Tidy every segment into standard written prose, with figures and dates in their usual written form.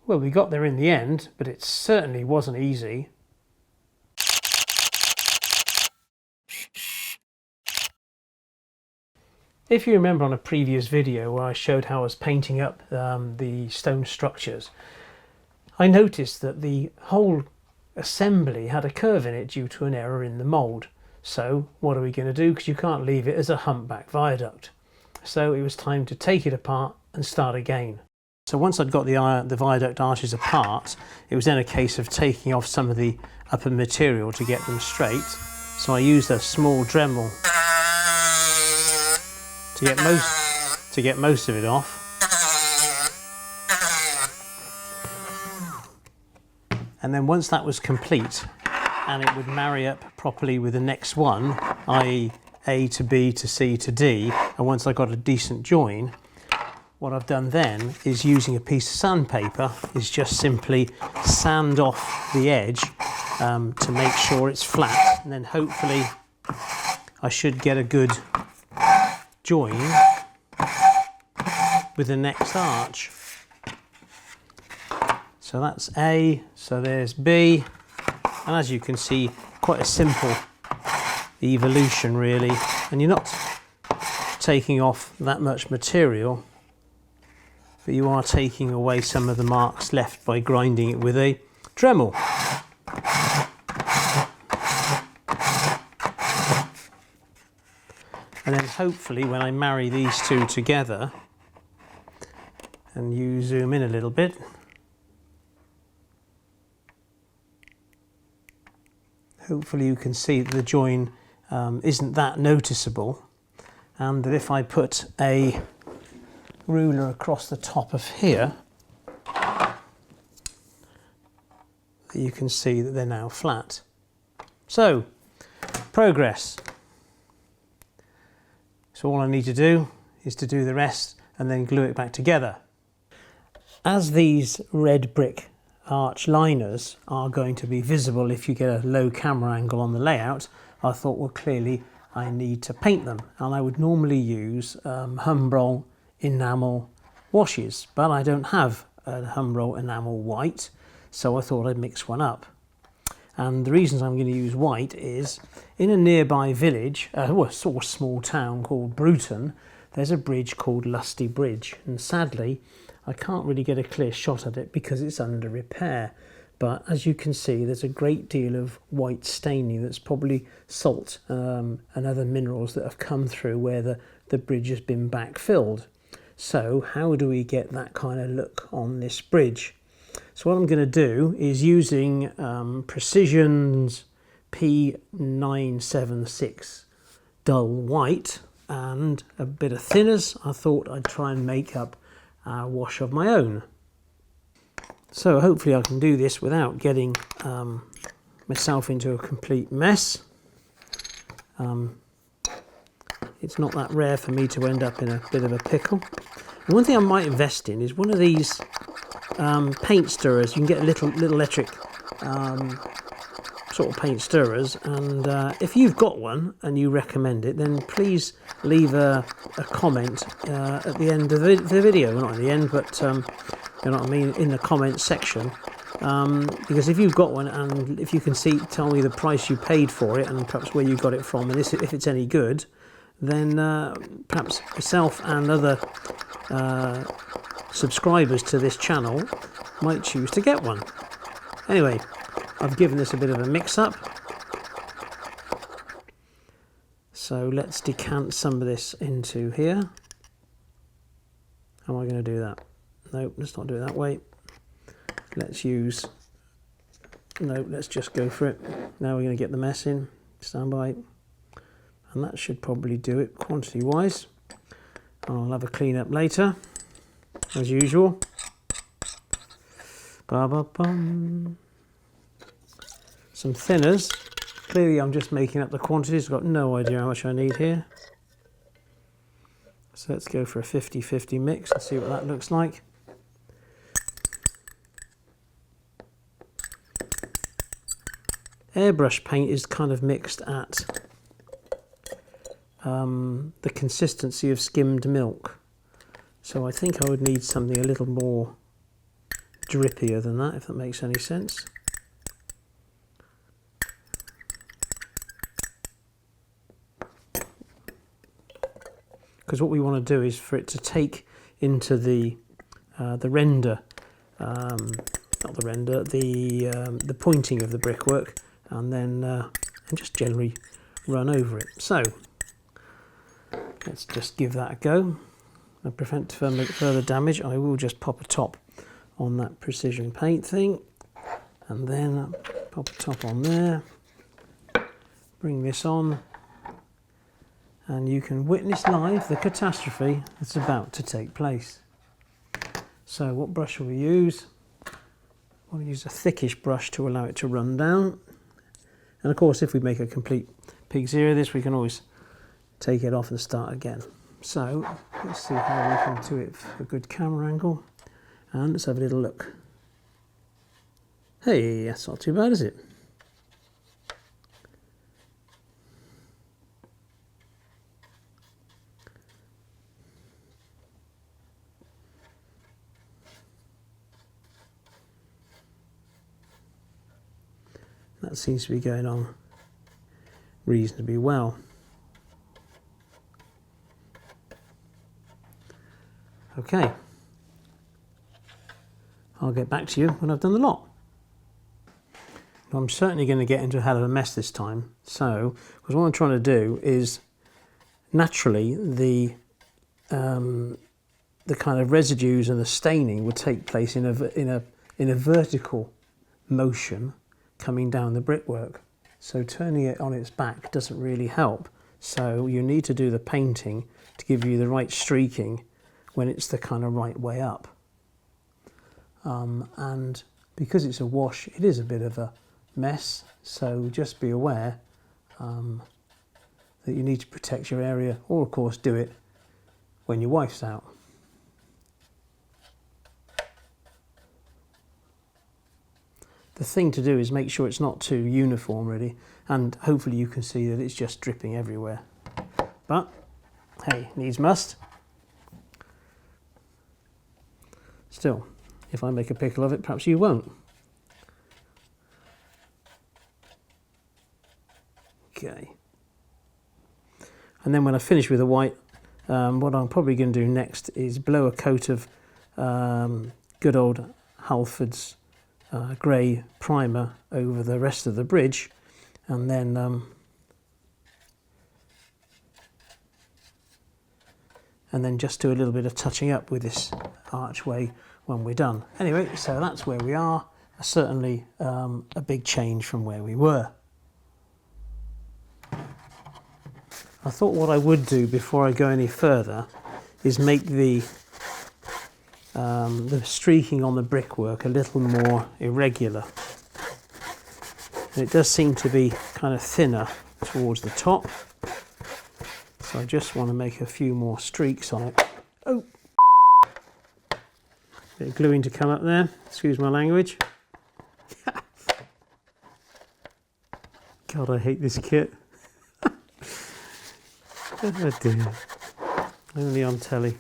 Well, we got there in the end, but it certainly wasn't easy. If you remember on a previous video where I showed how I was painting up the stone structures, I noticed that the whole assembly had a curve in it due to an error in the mould. So what are we going to do? Because you can't leave it as a humpback viaduct. So it was time to take it apart and start again. So once I'd got the viaduct arches apart, it was then a case of taking off some of the upper material to get them straight. So I used a small Dremel to get most of it off. And then once that was complete and it would marry up properly with the next one, i.e. A to B to C to D, and once I got a decent join, what I've done then is, using a piece of sandpaper, is just simply sand off the edge to make sure it's flat, and then hopefully I should get a good join with the next arch. So that's A, so there's B, and as you can see, quite a simple evolution really, and you're not taking off that much material, but you are taking away some of the marks left by grinding it with a Dremel. And then hopefully when I marry these two together, and you zoom in a little bit, hopefully you can see that the join isn't that noticeable, and that if I put a ruler across the top of here, you can see that they're now flat. So, progress. So all I need to do is to do the rest and then glue it back together. As these red brick arch liners are going to be visible if you get a low camera angle on the layout, I thought, well, clearly I need to paint them, and I would normally use Humbrol enamel washes, but I don't have a Humbrol enamel white, so I thought I'd mix one up. And the reasons I'm going to use white is, in a nearby village, or small town called Bruton, there's a bridge called Lusty Bridge, and sadly I can't really get a clear shot at it because it's under repair. But as you can see, there's a great deal of white staining that's probably salt and other minerals that have come through where the bridge has been backfilled. So how do we get that kind of look on this bridge? So what I'm going to do is, using Precision's P976 dull white and a bit of thinners, I thought I'd try and make up a wash of my own. So hopefully I can do this without getting myself into a complete mess. It's not that rare for me to end up in a bit of a pickle. And one thing I might invest in is one of these paint stirrers. You can get little electric sort of paint stirrers, and if you've got one and you recommend it, then please leave a comment at the end of the video. Well, not at the end, but you know what I mean, in the comment section, because if you've got one, and if you can tell me the price you paid for it and perhaps where you got it from, and if it's any good, then perhaps myself and other subscribers to this channel might choose to get one. Anyway, I've given this a bit of a mix-up, so let's decant some of this into here. How am I going to do that? Nope, let's not do it that way. Let's just go for it. Now we're going to get the mess in. Stand by. And that should probably do it quantity-wise. I'll have a clean up later, as usual. Ba-ba-bum. Some thinners. Clearly I'm just making up the quantities. I've got no idea how much I need here. So let's go for a 50-50 mix and see what that looks like. Airbrush paint is kind of mixed at the consistency of skimmed milk. So I think I would need something a little more drippier than that, if that makes any sense. Because what we want to do is for it to take into the render, not the render, the pointing of the brickwork, and then and just generally run over it. So let's just give that a go. To prevent further damage, I will just pop a top on that precision paint thing, and then pop a top on there. Bring this on, and you can witness live the catastrophe that's about to take place. So what brush will we use? We'll use a thickish brush to allow it to run down. And of course, if we make a complete pig zero of this, we can always take it off and start again. So let's see how we can do it for a good camera angle. And let's have a little look. Hey, that's not too bad, is it? That seems to be going on reasonably well. Okay, I'll get back to you when I've done the lot. I'm certainly going to get into a hell of a mess this time. So, because what I'm trying to do is, naturally, the kind of residues and the staining would take place in a vertical motion coming down the brickwork. So turning it on its back doesn't really help. So you need to do the painting to give you the right streaking when it's the kind of right way up. And because it's a wash, it is a bit of a mess, so just be aware that you need to protect your area, or of course do it when your wife's out. The thing to do is make sure it's not too uniform really, and hopefully you can see that it's just dripping everywhere. But hey, needs must. Still, if I make a pickle of it, perhaps you won't. Okay. And then when I finish with the white, what I'm probably going to do next is blow a coat of good old Halford's grey primer over the rest of the bridge, and then just do a little bit of touching up with this archway when we're done. Anyway, so that's where we are. Certainly a big change from where we were. I thought what I would do before I go any further is make the streaking on the brickwork a little more irregular. And it does seem to be kind of thinner towards the top. So I just want to make a few more streaks on it. Oh! Bit of gluing to come up there, excuse my language. God, I hate this kit. Oh dear, only on telly.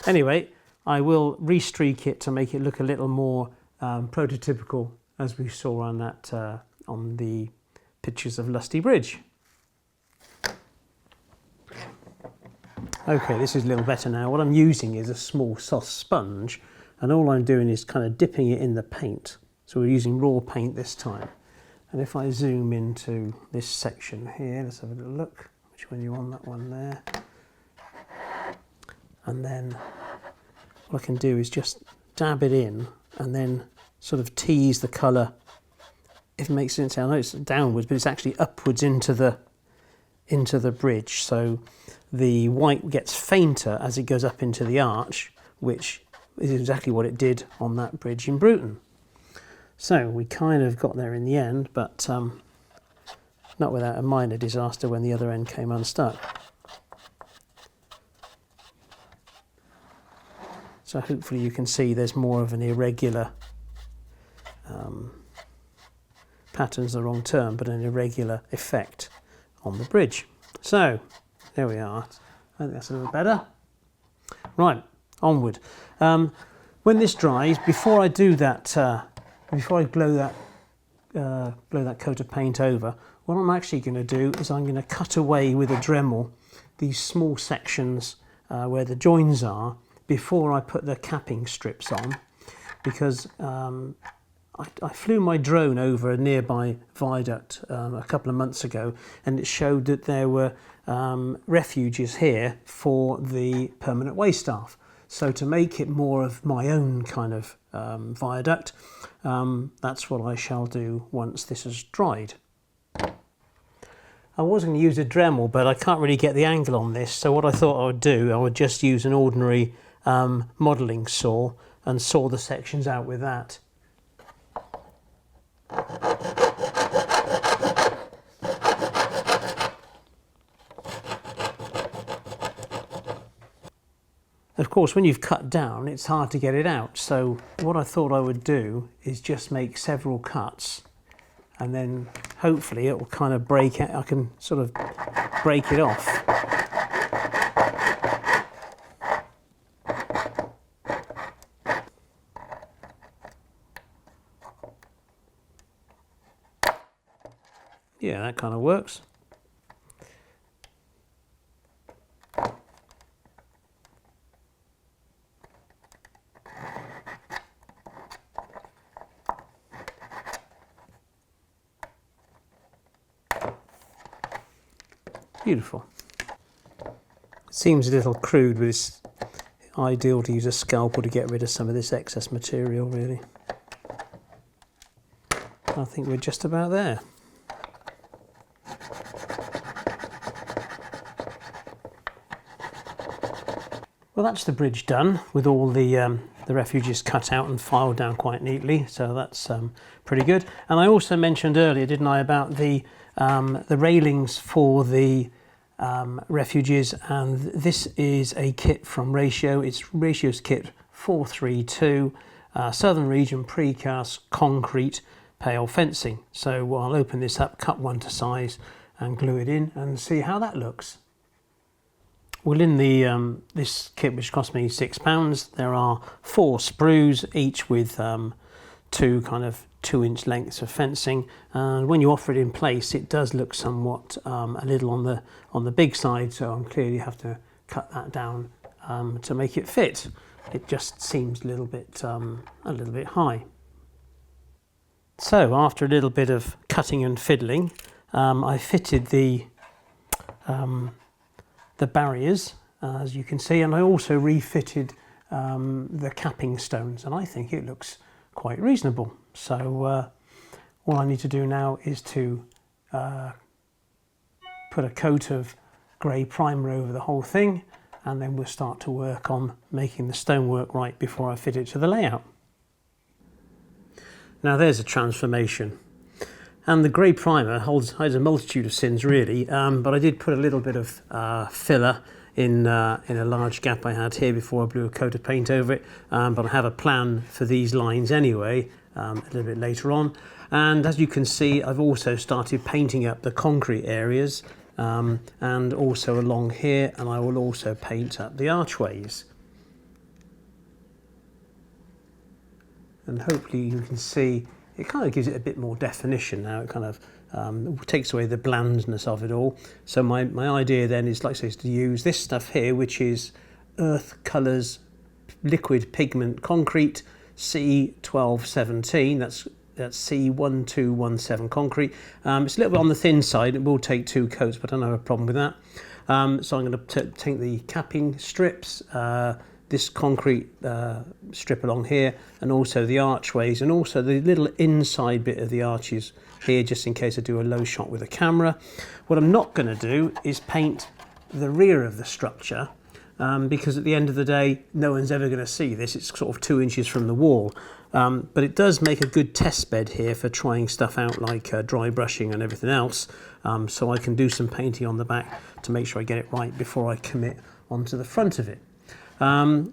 Anyway, I will restreak it to make it look a little more prototypical, as we saw on that on the pictures of Lusty Bridge. Okay, this is a little better now. What I'm using is a small soft sponge, and all I'm doing is kind of dipping it in the paint. So we're using raw paint this time. And if I zoom into this section here, let's have a little look. Which one you want? That one there. And then what I can do is just dab it in and then sort of tease the colour, if it makes sense. I know it's downwards, but it's actually upwards into the bridge. So the white gets fainter as it goes up into the arch, which is exactly what it did on that bridge in Bruton. So we kind of got there in the end, but not without a minor disaster when the other end came unstuck. So hopefully you can see there's more of an irregular, pattern's the wrong term, but an irregular effect on the bridge. So there we are. I think that's a little better. Right, onward. When When this dries, before I do that, before I blow that coat of paint over, what I'm actually going to do is I'm going to cut away with a Dremel these small sections where the joins are before I put the capping strips on, because I flew my drone over a nearby viaduct a couple of months ago, and it showed that there were refuges here for the permanent waste staff. So to make it more of my own kind of viaduct, that's what I shall do once this has dried. I was going to use a Dremel, but I can't really get the angle on this, so what I thought I would do, I would just use an ordinary modelling saw and saw the sections out with that. Of course, when you've cut down, it's hard to get it out. So what I thought I would do is just make several cuts, and then hopefully it will kind of break it. I can sort of break it off. Yeah, that kind of works. Beautiful. It seems a little crude, but it's ideal to use a scalpel to get rid of some of this excess material, really. I think we're just about there. Well, that's the bridge done, with all the refuges cut out and filed down quite neatly, so that's pretty good. And I also mentioned earlier, didn't I, about the railings for the refuges, and this is a kit from Ratio. It's Ratio's kit 432, Southern Region Precast Concrete Pail Fencing. So I'll open this up, cut one to size and glue it in and see how that looks. Well, in the this kit, which cost me £6, there are 4 sprues, each with 2 kind of 2-inch lengths of fencing, and when you offer it in place, it does look somewhat a little on the big side, so I'm clearly have to cut that down to make it fit. It just seems a little bit high. So after a little bit of cutting and fiddling, I fitted the barriers, as you can see, and I also refitted the capping stones, and I think it looks quite reasonable. So all I need to do now is to put a coat of grey primer over the whole thing, and then we'll start to work on making the stonework right before I fit it to the layout. Now there's a transformation. And the grey primer hides a multitude of sins, really, but I did put a little bit of filler in a large gap I had here before I blew a coat of paint over it, but I have a plan for these lines anyway, a little bit later on. And as you can see, I've also started painting up the concrete areas, and also along here, and I will also paint up the archways. And hopefully you can see it kind of gives it a bit more definition now. It kind of takes away the blandness of it all. So my idea then is, like I say, is to use this stuff here, which is Earth Colours Liquid Pigment Concrete C1217. That's C1217 concrete. It's a little bit on the thin side. It will take 2 coats, but I don't have a problem with that. So I'm going to take the capping strips, this concrete strip along here, and also the archways, and also the little inside bit of the arches here, just in case I do a low shot with a camera. What I'm not going to do is paint the rear of the structure, because at the end of the day, no one's ever going to see this. It's sort of 2 inches from the wall. But it does make a good test bed here for trying stuff out, like dry brushing and everything else. So I can do some painting on the back to make sure I get it right before I commit onto the front of it.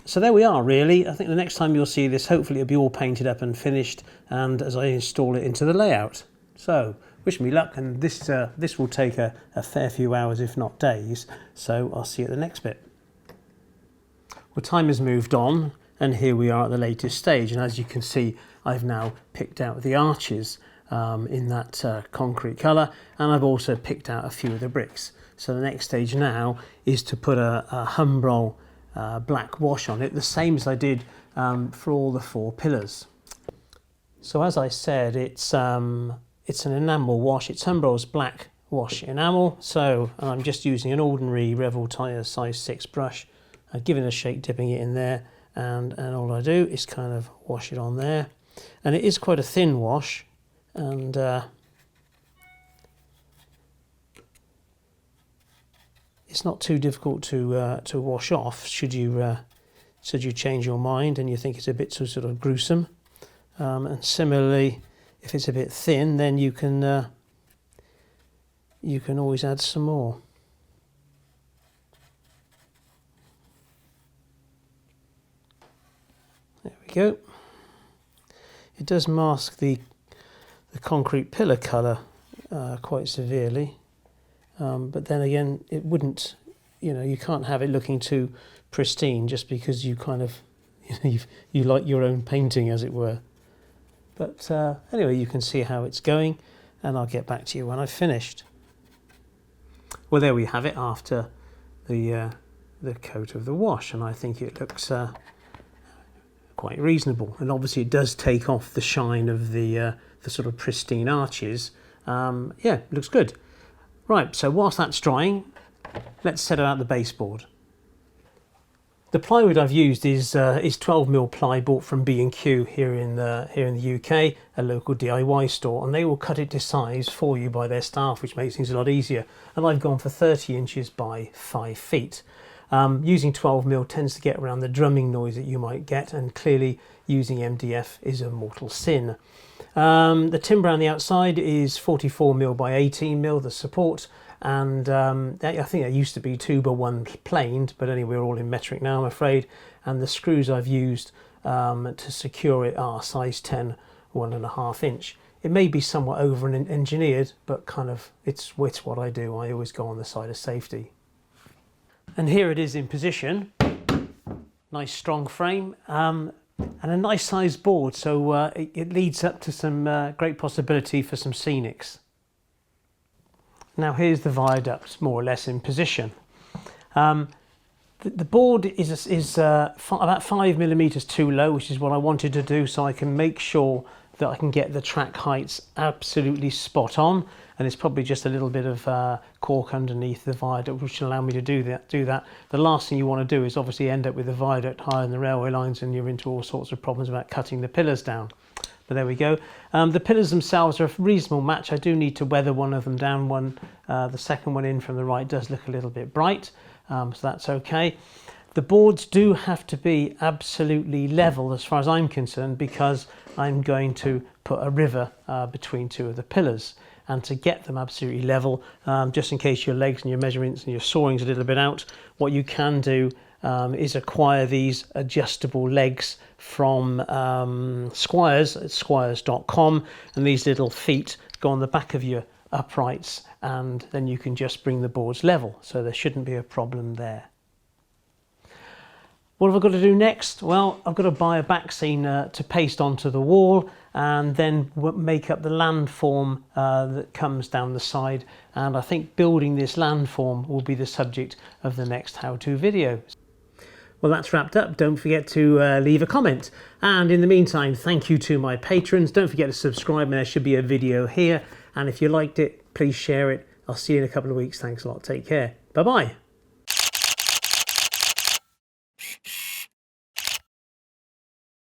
So there we are, really. I think the next time you'll see this, hopefully it'll be all painted up and finished, and as I install it into the layout. So wish me luck, and this will take a fair few hours, if not days. So I'll see you at the next bit. Well, time has moved on, And here we are at the latest stage, and as you can see, I've now picked out the arches in that concrete colour, and I've also picked out a few of the bricks. So the next stage now is to put a Humbrol black wash on it, the same as I did for all the 4 pillars. So as I said, it's an enamel wash. It's Humbrol's black wash enamel. So I'm just using an ordinary Revel Tire size 6 brush. I've given a shake, dipping it in there, and all I do is kind of wash it on there. And it is quite a thin wash, and it's not too difficult to wash off should you change your mind and you think it's a bit too sort of gruesome. And similarly, if it's a bit thin, then you can always add some more. There we go. It does mask the concrete pillar colour quite severely, but then again, it wouldn't. You can't have it looking too pristine just because you kind of you like your own painting, as it were. But anyway, you can see how it's going, and I'll get back to you when I've finished. Well, there we have it after the coat of the wash, and I think it looks quite reasonable. And obviously it does take off the shine of the sort of pristine arches. Yeah, looks good. Right, so whilst that's drying, let's set out the baseboard. The plywood I've used is 12mm ply bought from B&Q here in the UK, a local DIY store, and they will cut it to size for you by their staff, which makes things a lot easier. And I've gone for 30 inches by 5 feet. Using 12mm tends to get around the drumming noise that you might get, and clearly using MDF is a mortal sin. The timber on the outside is 44mm by 18mm, the support, and I think that used to be 2x1 planed, but anyway, we're all in metric now, I'm afraid. And the screws I've used to secure it are size 10, 1.5 inch. It may be somewhat over engineered, but kind of it's what I do. I always go on the side of safety. And here it is in position. Nice strong frame and a nice sized board, so it leads up to some great possibility for some scenics. Now here's the viaduct more or less in position. The board is about 5mm too low, which is what I wanted to do, so I can make sure that I can get the track heights absolutely spot on, and it's probably just a little bit of cork underneath the viaduct which will allow me to do that. The last thing you want to do is obviously end up with the viaduct higher than the railway lines, and you're into all sorts of problems about cutting the pillars down. But there we go. The pillars themselves are a reasonable match. I do need to weather one of them down. The second one in from the right does look a little bit bright, so that's okay. The boards do have to be absolutely level as far as I'm concerned, because I'm going to put a river between 2 of the pillars. And to get them absolutely level, just in case your legs and your measurements and your sawing's a little bit out, what you can do is acquire these adjustable legs from Squires at squires.com, and these little feet go on the back of your uprights, and then you can just bring the boards level, so there shouldn't be a problem there. What have I got to do next? Well, I've got to buy a backscene to paste onto the wall, and then make up the landform that comes down the side, and I think building this landform will be the subject of the next how-to video. Well, that's wrapped up. Don't forget to leave a comment, and in the meantime, thank you to my patrons. Don't forget to subscribe, and there should be a video here, and if you liked it, please share it. I'll see you in a couple of weeks. Thanks a lot. Take care. Bye bye.